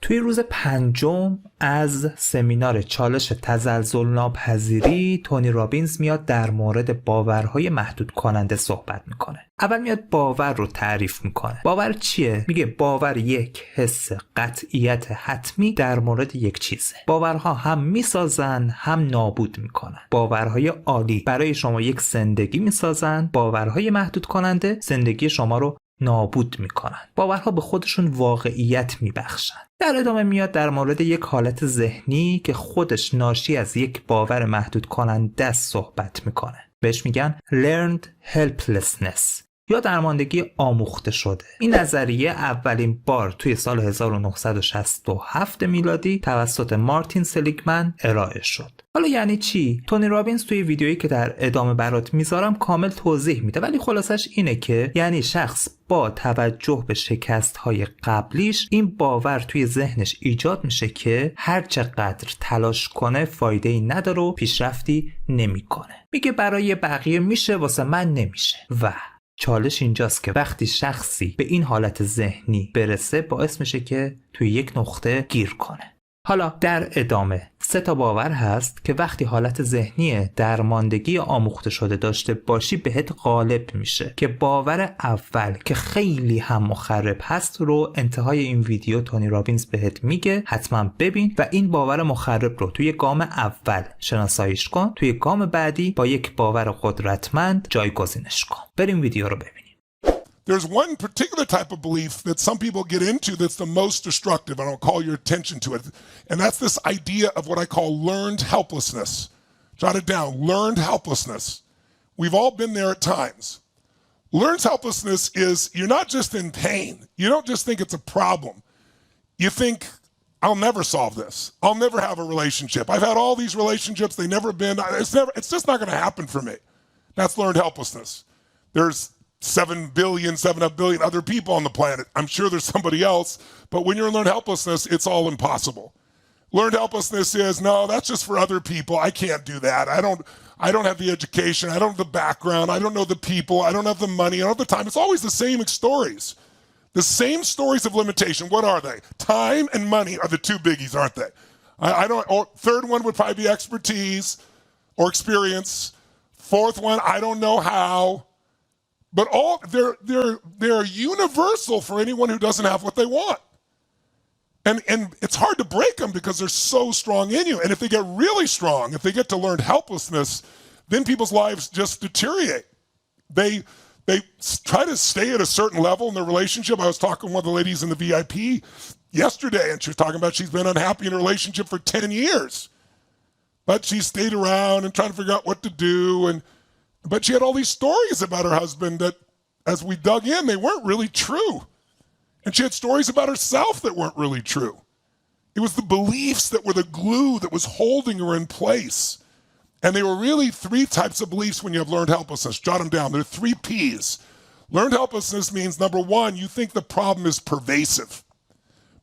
توی روز پنجم از سمینار چالش تزلزل ناپذیری تونی رابینز میاد در مورد باورهای محدود کننده صحبت میکنه. اول میاد باور رو تعریف میکنه. باور چیه؟ میگه باور یک حس قطعیت حتمی در مورد یک چیزه. باورها هم میسازن هم نابود میکنن. باورهای عالی برای شما یک زندگی میسازن، باورهای محدود کننده زندگی شما رو نابود میکنن. باورها به خودشون واقعیت میبخشن. در ادامه میاد در مورد یک حالت ذهنی که خودش ناشی از یک باور محدود کننده است صحبت میکنه. بهش میگن learned helplessness یا درماندگی آموخته شده. این نظریه اولین بار توی سال 1967 میلادی توسط مارتین سلیگمن ارائه شد. حالا یعنی چی؟ تونی رابینز توی ویدیویی که در ادامه برات میذارم کامل توضیح میده، ولی خلاصش اینه که یعنی شخص با توجه به شکست‌های قبلیش این باور توی ذهنش ایجاد میشه که هر چقدر تلاش کنه فایده‌ای نداره و پیشرفتی نمیکنه. میگه برای بقیه میشه، واسه من نمیشه. و چالش اینجاست که وقتی شخصی به این حالت ذهنی برسه باعث میشه که توی یک نقطه گیر کنه. حالا در ادامه 3 باور هست که وقتی حالت ذهنی درماندگی آموخته شده داشته باشی بهت غالب میشه، که باور اول که خیلی هم مخرب هست رو انتهای این ویدیو تونی رابینز بهت میگه، حتما ببین و این باور مخرب رو توی گام اول شناساییش کن، توی گام بعدی با یک باور قدرتمند جایگزینش کن. بریم ویدیو رو ببینیم. There's one particular type of belief that some people get into that's the most destructive, and I'll call your attention to it. And that's this idea of what I call learned helplessness. Jot it down, learned helplessness. We've all been there at times. Learned helplessness is you're not just in pain. You don't just think it's a problem. You think, I'll never solve this. I'll never have a relationship. I've had all these relationships. They've never been, it's just not going to happen for me. That's learned helplessness. There's 7.5 billion other people on the planet. I'm sure there's somebody else, but when you're in learned helplessness, it's all impossible. Learned helplessness is, no, that's just for other people. I can't do that. I don't have the education. I don't have the background. I don't know the people. I don't have the money. I don't have the time. It's always the same stories. The same stories of limitation. What are they? Time and money are the 2 biggies, aren't they? Or third one would probably be expertise or experience. Fourth one, I don't know how. But all they're universal for anyone who doesn't have what they want. And it's hard to break them because they're so strong in you. And if they get really strong, if they get to learned helplessness, then people's lives just deteriorate. They try to stay at a certain level in their relationship. I was talking to one of the ladies in the VIP yesterday, and she was talking about she's been unhappy in a relationship for 10 years. But she stayed around and trying to figure out what to do. But she had all these stories about her husband that, as we dug in, they weren't really true. And she had stories about herself that weren't really true. It was the beliefs that were the glue that was holding her in place. And they were really 3 types of beliefs when you have learned helplessness. Jot them down. There are 3 P's. Learned helplessness means, number 1, you think the problem is pervasive.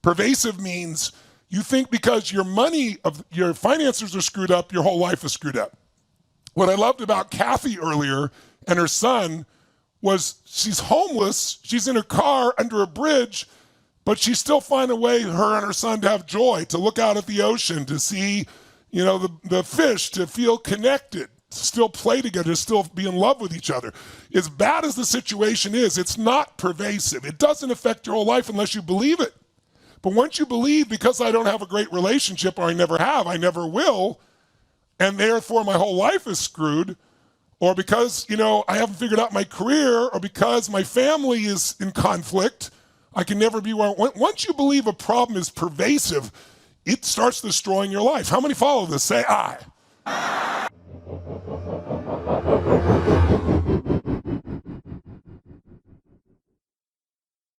Pervasive means you think because your finances are screwed up, your whole life is screwed up. What I loved about Kathy earlier and her son was she's homeless, she's in her car under a bridge, but she still find a way, her and her son, to have joy, to look out at the ocean, to see, the fish, to feel connected, to still play together, to still be in love with each other. As bad as the situation is, it's not pervasive. It doesn't affect your whole life unless you believe it. But once you believe, because I don't have a great relationship, or I never have, I never will, and therefore my whole life is screwed, or because, I haven't figured out my career, or because my family is in conflict, I can never be where I want. Once you believe a problem is pervasive, it starts destroying your life. How many follow this? Say aye.